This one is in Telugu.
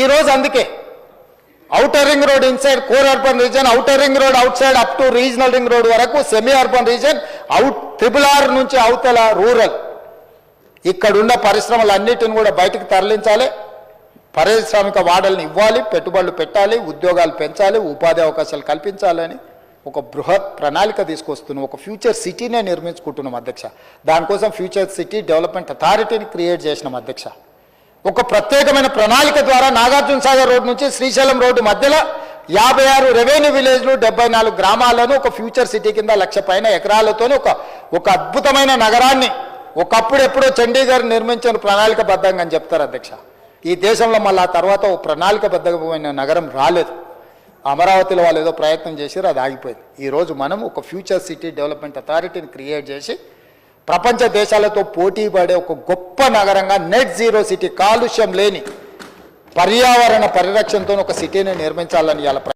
ఈరోజు అందుకే outer ring road inside core urban region, outer ring road outside up to regional ring road వరకు semi urban region, triple R నుంచి అవతల రూరల్, ఇక్కడున్న పరిశ్రమలన్నిటిని కూడా బయటకు తరలించాలి. పారిశ్రామిక వాడల్ని ఇవ్వాలి, పెట్టుబడులు పెట్టాలి, ఉద్యోగాలు పెంచాలి, ఉపాధి అవకాశాలు కల్పించాలని ఒక బృహత్ ప్రణాళిక తీసుకొస్తున్నాం. ఒక ఫ్యూచర్ సిటీనే నిర్మించుకుంటున్నాం అధ్యక్ష. దానికోసం ఫ్యూచర్ సిటీ డెవలప్మెంట్ అథారిటీని క్రియేట్ చేసినాం అధ్యక్ష. ఒక ప్రత్యేకమైన ప్రణాళిక ద్వారా నాగార్జున సాగర్ రోడ్ నుంచి శ్రీశైలం రోడ్డు మధ్యలో 56 రెవెన్యూ విలేజ్లు 74 గ్రామాలను ఒక ఫ్యూచర్ సిటీ కింద 1,00,000 పైన ఎకరాలతో ఒక అద్భుతమైన నగరాన్ని ఒకప్పుడు ఎప్పుడో చండీగఢ్ నిర్మించిన ప్రణాళికబద్ధంగా అని చెప్తారు అధ్యక్ష. ఈ దేశంలో మళ్ళీ ఆ తర్వాత ఒక ప్రణాళికబద్ధమైన నగరం రాలేదు. అమరావతిలో వాళ్ళు ఏదో ప్రయత్నం చేశారు, అది ఆగిపోయింది. ఈరోజు మనం ఒక ఫ్యూచర్ సిటీ డెవలప్మెంట్ అథారిటీని క్రియేట్ చేసి ప్రపంచ దేశాలతో పోటీ పడే ఒక గొప్ప నగరంగా నెట్ జీరో సిటీ, కాలుష్యం లేని పర్యావరణ పరిరక్షణతో ఒక సిటీని నిర్మించాలని ఇలా